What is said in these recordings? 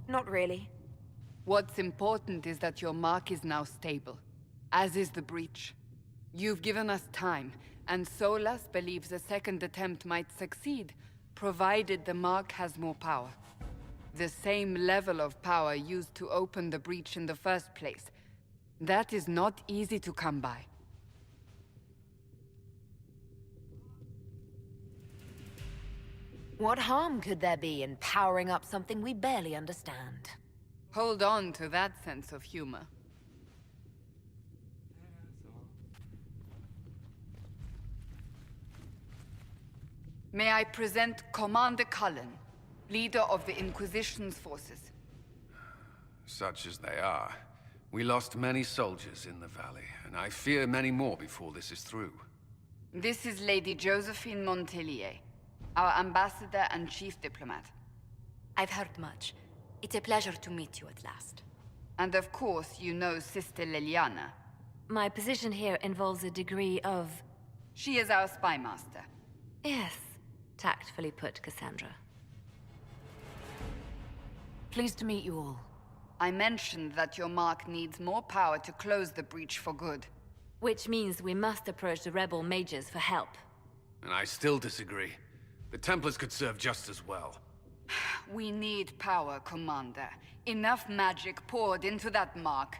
Not really. What's important is that your mark is now stable, as is the breach. You've given us time, and Solas believes a second attempt might succeed, provided the mark has more power. The same level of power used to open the breach in the first place. That is not easy to come by. What harm could there be in powering up something we barely understand? Hold on to that sense of humor. May I present Commander Cullen, leader of the Inquisition's forces. Such as they are. We lost many soldiers in the valley, and I fear many more before this is through. This is Lady Josephine Montelier, our ambassador and chief diplomat. I've heard much. It's a pleasure to meet you at last. And of course, you know Sister Liliana. My position here involves a degree of... She is our spy master. Yes, tactfully put, Cassandra. Pleased to meet you all. I mentioned that your mark needs more power to close the breach for good. Which means we must approach the rebel mages for help. And I still disagree. The Templars could serve just as well. We need power, Commander. Enough magic poured into that mark.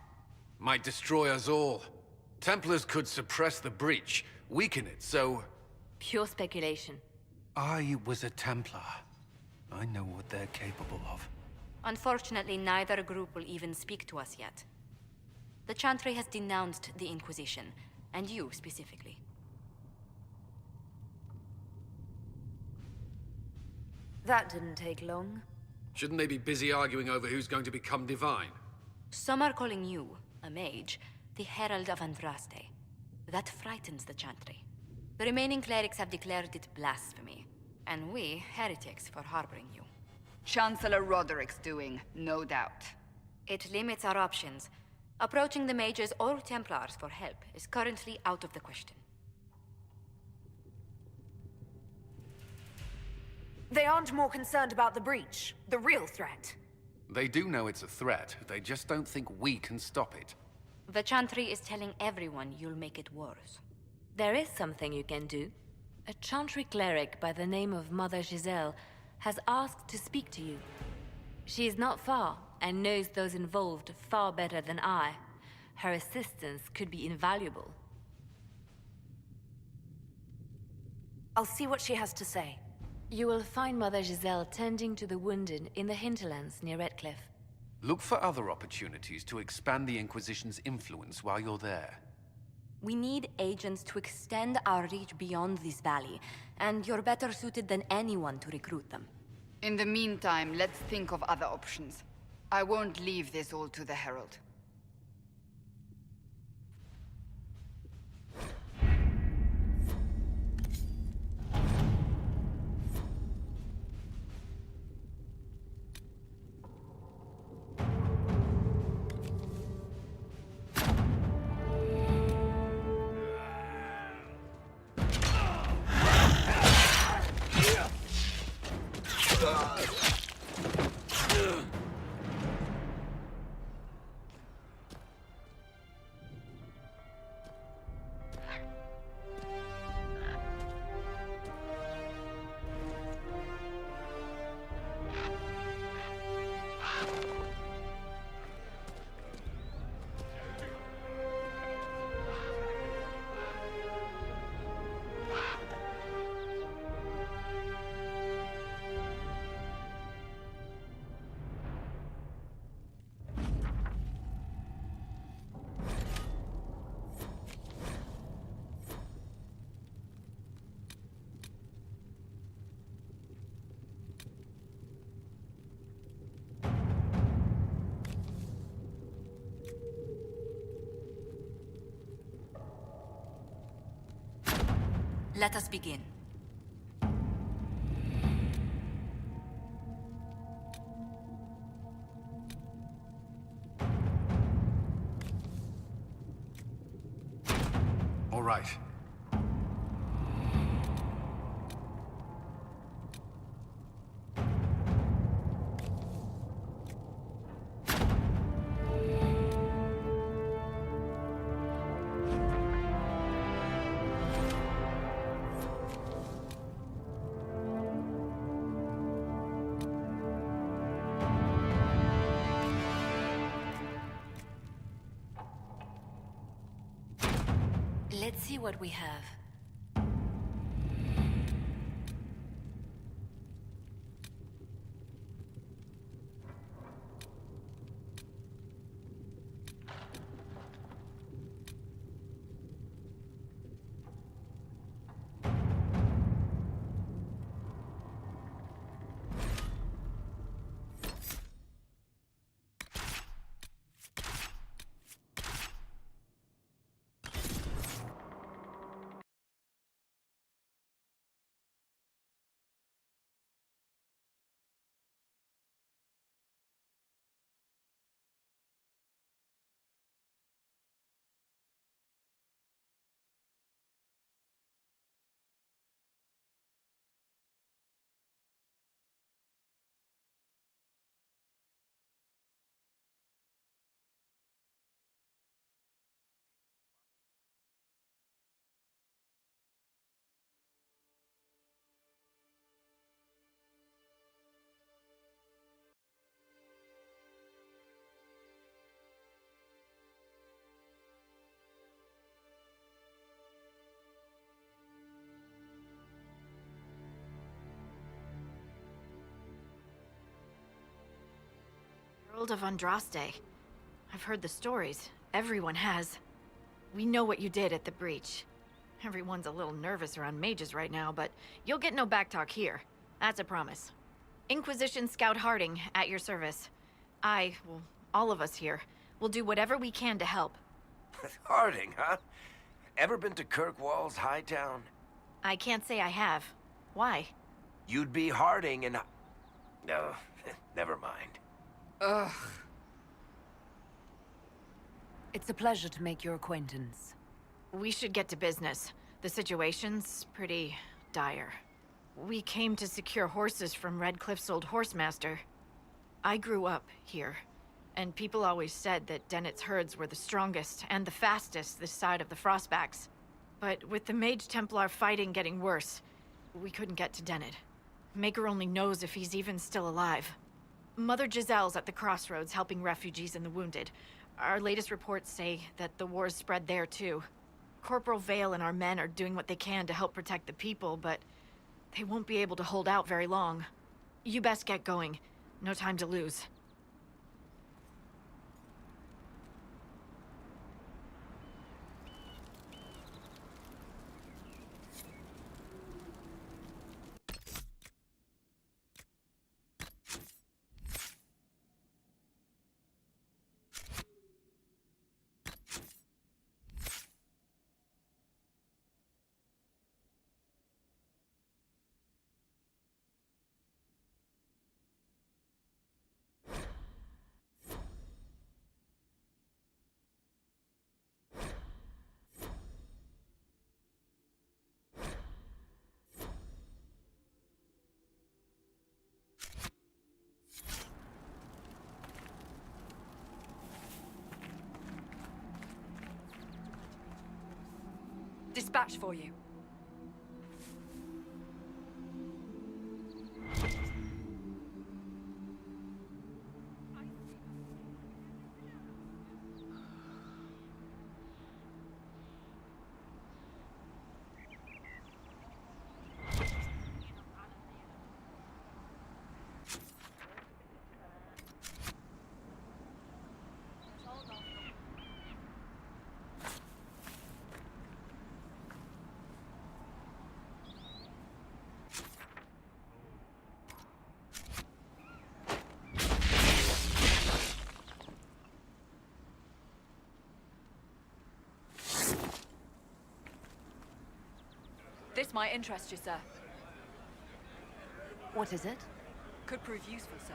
Might destroy us all. Templars could suppress the breach, weaken it, so... Pure speculation. I was a Templar. I know what they're capable of. Unfortunately, neither group will even speak to us yet. The Chantry has denounced the Inquisition, and you specifically. That didn't take long. Shouldn't they be busy arguing over who's going to become divine? Some are calling you, a mage, the Herald of Andraste. That frightens the Chantry. The remaining clerics have declared it blasphemy, and we, heretics, for harboring you. Chancellor Roderick's doing, no doubt. It limits our options. Approaching the mages or Templars for help is currently out of the question. They aren't more concerned about the breach, the real threat. They do know it's a threat, they just don't think we can stop it. The Chantry is telling everyone you'll make it worse. There is something you can do. A Chantry cleric by the name of Mother Giselle has asked to speak to you. She is not far, and knows those involved far better than I. Her assistance could be invaluable. I'll see what she has to say. You will find Mother Giselle tending to the wounded in the Hinterlands near Redcliffe. Look for other opportunities to expand the Inquisition's influence while you're there. We need agents to extend our reach beyond this valley, and you're better suited than anyone to recruit them. In the meantime, let's think of other options. I won't leave this all to the Herald. Let us begin. All right. Let's see what we have. World of Andraste. I've heard the stories. Everyone has. We know what you did at the breach. Everyone's a little nervous around mages right now, but you'll get no backtalk here. That's a promise. Inquisition Scout Harding, at your service. Well, all of us here, will do whatever we can to help. Harding, huh? Ever been to Kirkwall's Hightown? I can't say I have. Why? You'd be Harding and... No, never mind. Ugh. It's a pleasure to make your acquaintance. We should get to business. The situation's pretty dire. We came to secure horses from Redcliffe's old horsemaster. I grew up here, and people always said that Dennett's herds were the strongest and the fastest this side of the Frostbacks. But with the Mage Templar fighting getting worse, we couldn't get to Dennett. Maker only knows if he's even still alive. Mother Giselle's at the crossroads helping refugees and the wounded. Our latest reports say that the war's spread there too. Corporal Vale and our men are doing what they can to help protect the people, but they won't be able to hold out very long. You best get going. No time to lose. Dispatch for you. This might interest you, sir. What is it? Could prove useful, sir.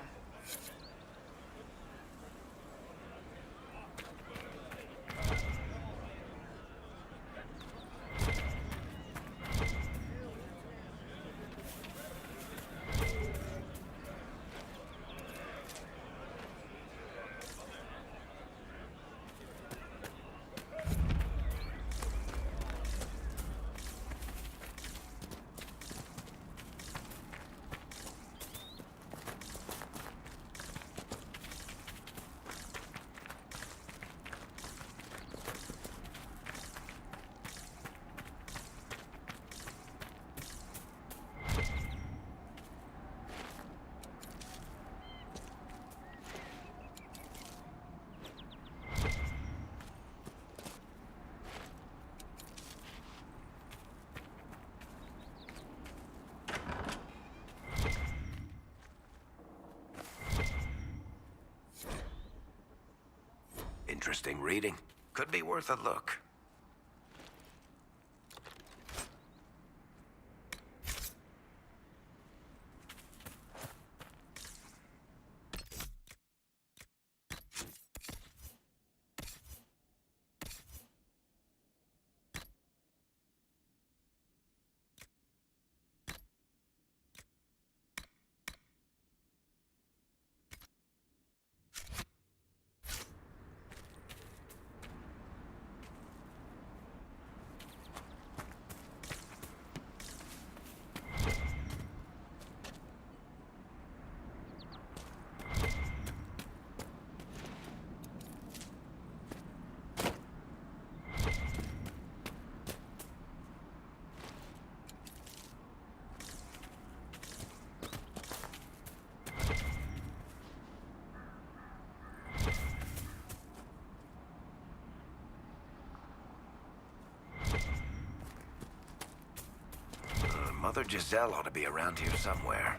interesting reading. Could be worth a look. Mother Giselle ought to be around here somewhere.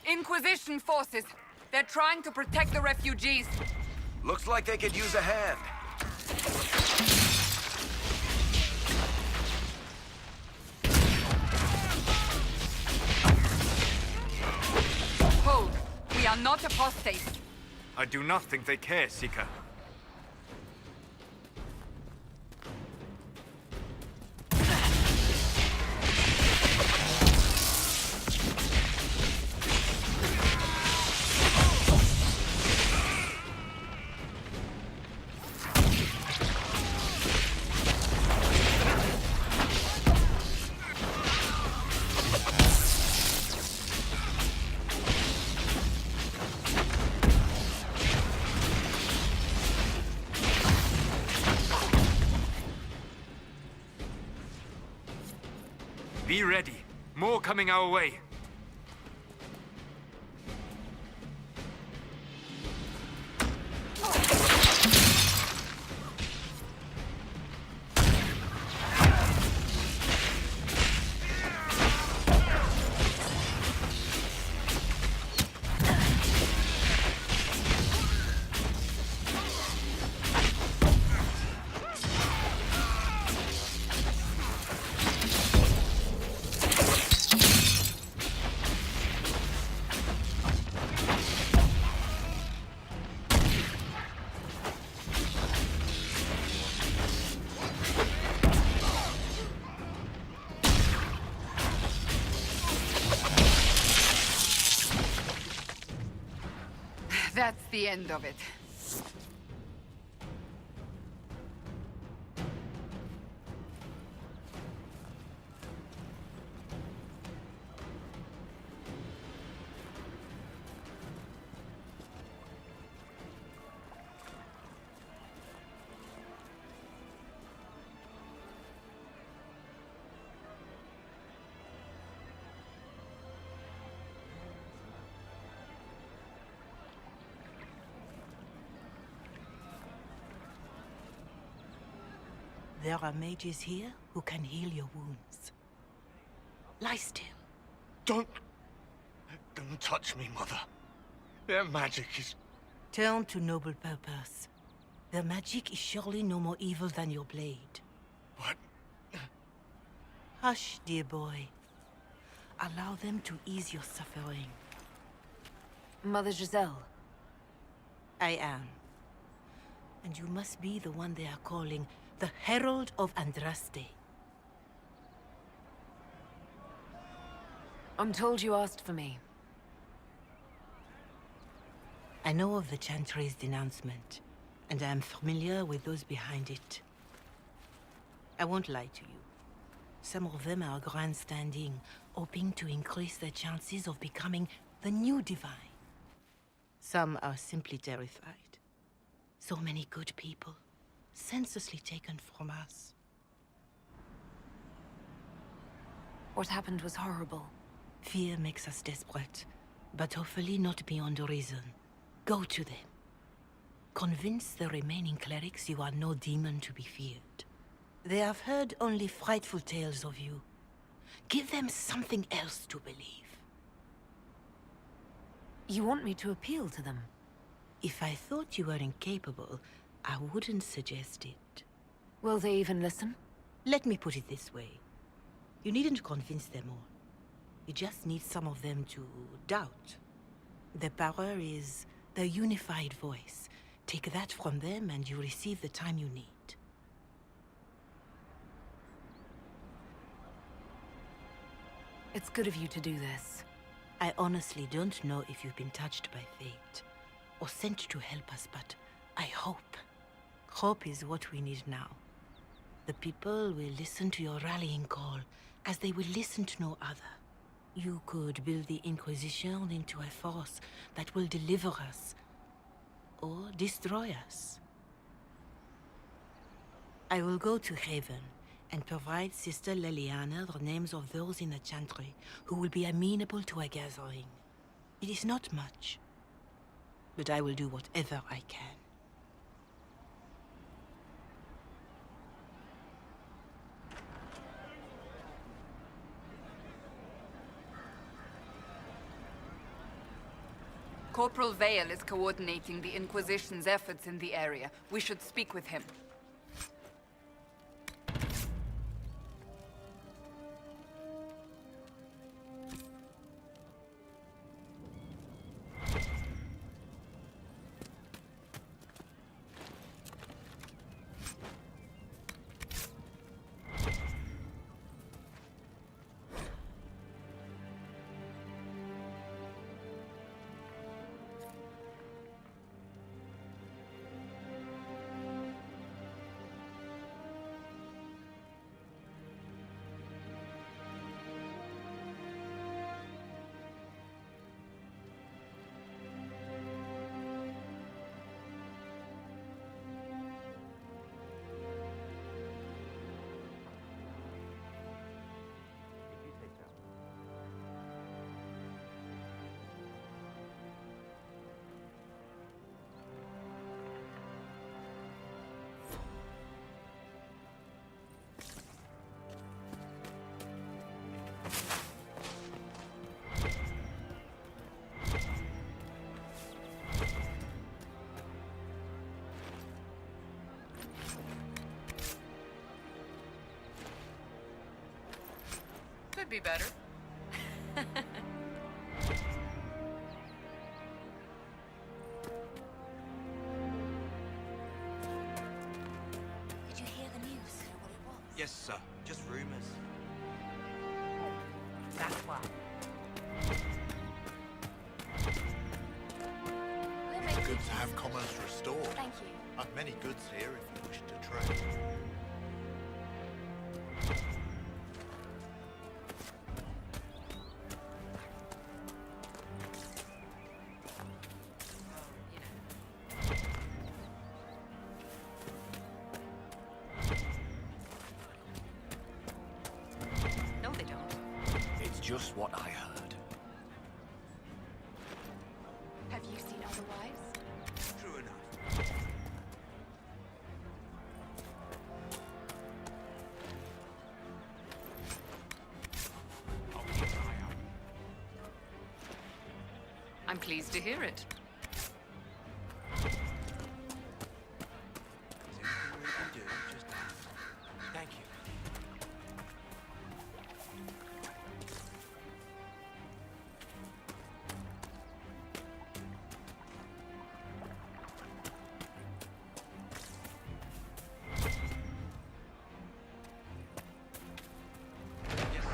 Inquisition forces! They're trying to protect the refugees! Looks like they could use a hand. Hold! We are not apostates! I do not think they care, Seeker. Be ready. More coming our way. That's the end of it. There are mages here who can heal your wounds. Lie still. Don't touch me, Mother. Their magic is... Turn to noble purpose. Their magic is surely no more evil than your blade. What? Hush, dear boy. Allow them to ease your suffering. Mother Giselle. I am. And you must be the one they are calling the Herald of Andraste. I'm told you asked for me. I know of the Chantry's denouncement, and I am familiar with those behind it. I won't lie to you. Some of them are grandstanding, hoping to increase their chances of becoming the new divine. Some are simply terrified. So many good people, senselessly taken from us. What happened was horrible. Fear makes us desperate, but hopefully not beyond reason. Go to them. Convince the remaining clerics you are no demon to be feared. They have heard only frightful tales of you. Give them something else to believe. You want me to appeal to them? If I thought you were incapable, I wouldn't suggest it. Will they even listen? Let me put it this way. You needn't convince them all. You just need some of them to doubt. The power is the unified voice. Take that from them and you receive the time you need. It's good of you to do this. I honestly don't know if you've been touched by fate, or sent to help us, but I hope. Hope is what we need now. The people will listen to your rallying call, as they will listen to no other. You could build the Inquisition into a force that will deliver us, or destroy us. I will go to Haven, and provide Sister Leliana the names of those in the Chantry who will be amenable to a gathering. It is not much, but I will do whatever I can. Corporal Vale is coordinating the Inquisition's efforts in the area. We should speak with him. Could be better. Did you hear the news? What it was? Yes, sir. Just rumors. That's why. Good to have commerce restored. Thank you. I've many goods here if you wish to trade. No, they don't. It's just what I heard. Have you seen otherwise? True enough. I'm pleased to hear it. Is anything we can do? Just ask. Thank you. Yes, sir.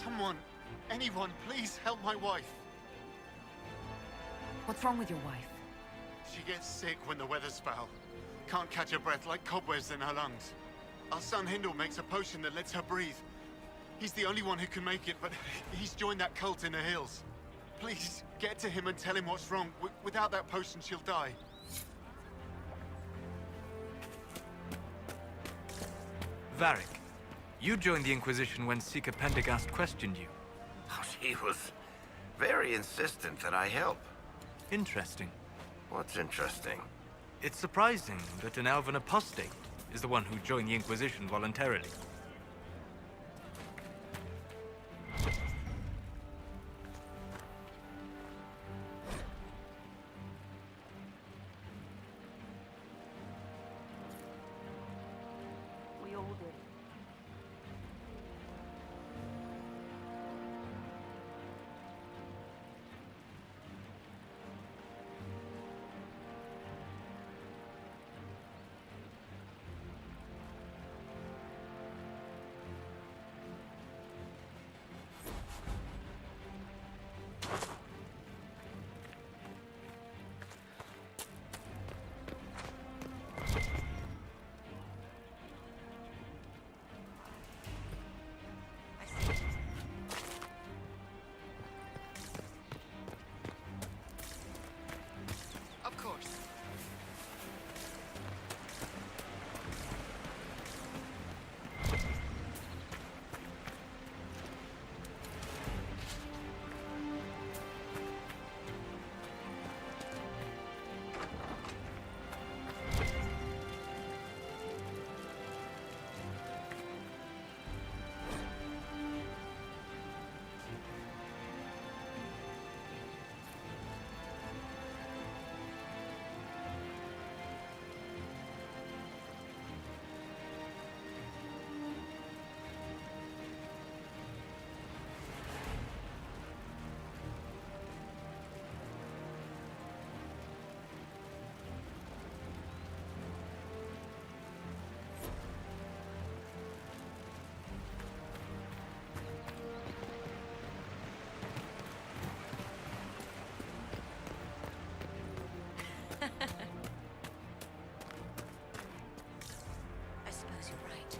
Someone, anyone, please help my wife. What's wrong with your wife? She gets sick when the weather's foul. Can't catch her breath like cobwebs in her lungs. Our son Hindle makes a potion that lets her breathe. He's the only one who can make it, but he's joined that cult in the hills. Please, get to him and tell him what's wrong. Without that potion, she'll die. Varric, you joined the Inquisition when Seeker Pendergast questioned you. Oh, she was very insistent that I help. Interesting. What's interesting? It's surprising that an elven apostate is the one who joined the Inquisition voluntarily. We all did. Of course. I suppose you're right.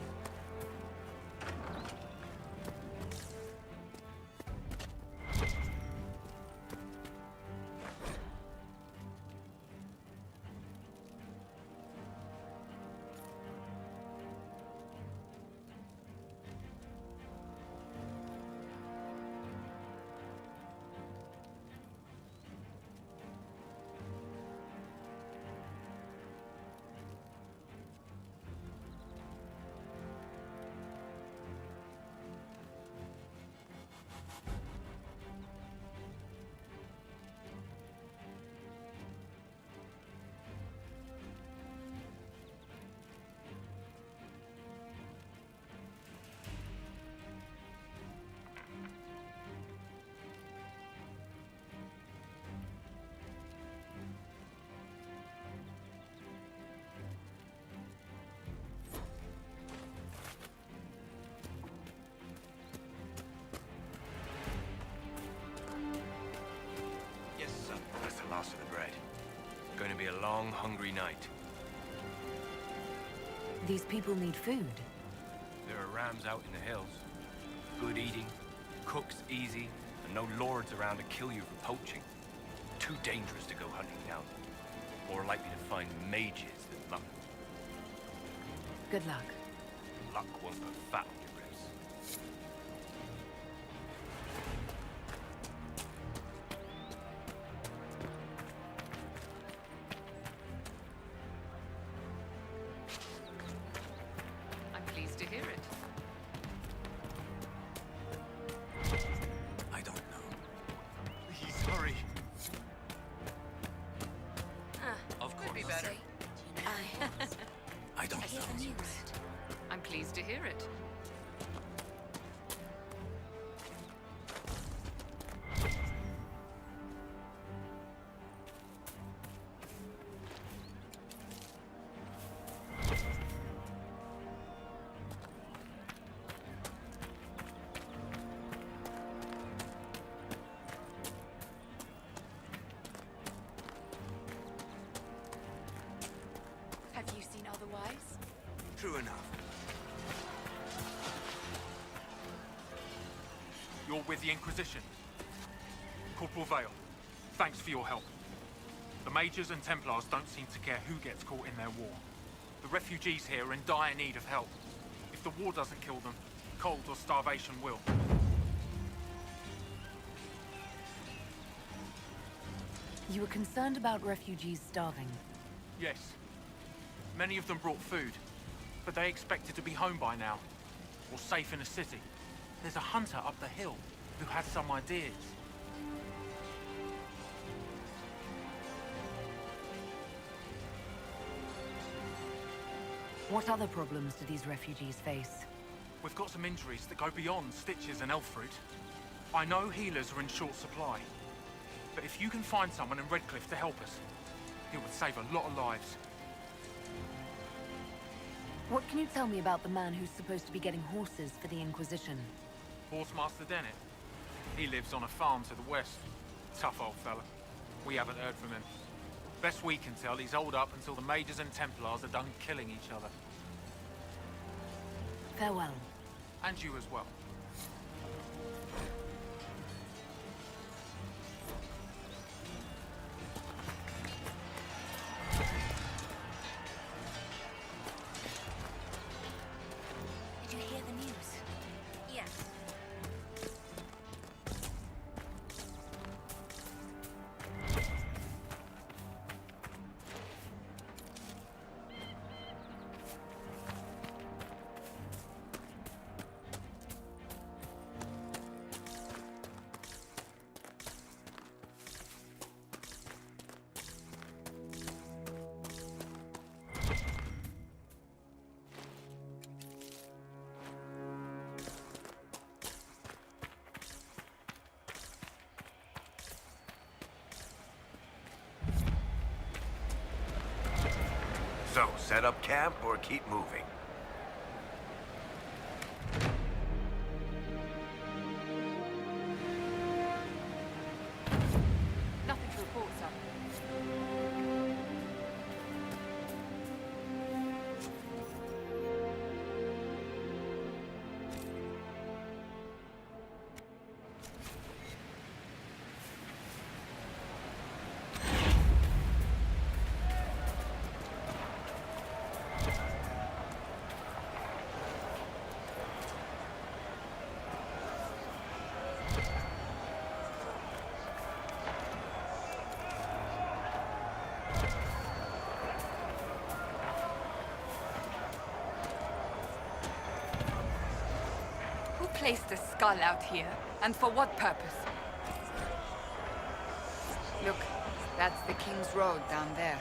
Yes, sir. That's the last of the bread. Going to be a long, hungry night. These people need food. There are rams out in the hills. Good eating, cooks easy, and no lords around to kill you for poaching. Too dangerous to go hunting down. More likely to find mages than luck. Good luck. Luck won't put fat on your ribs. I'm pleased to hear it. I don't know. Please, hurry. Of course. Could be better. I don't know. I'm pleased to hear it. the Inquisition. Corporal Vale, thanks for your help. The Mages and Templars don't seem to care who gets caught in their war. The refugees here are in dire need of help. If the war doesn't kill them, cold or starvation will. You were concerned about refugees starving? Yes. Many of them brought food, but they expected to be home by now, or safe in a city. There's a hunter up the hill who has some ideas. What other problems do these refugees face? We've got some injuries that go beyond stitches and elf fruit. I know healers are in short supply, but if you can find someone in Redcliffe to help us, it would save a lot of lives. What can you tell me about the man who's supposed to be getting horses for the Inquisition? Horsemaster Dennett. He lives on a farm to the west. Tough old fella. We haven't heard from him. Best we can tell, he's holed up until the Mages and Templars are done killing each other. Farewell. And you as well. Did you hear the news? Yes. So, set up camp or keep moving? Nothing to report, sir. Who placed a skull out here, and for what purpose? Look, that's the King's Road down there.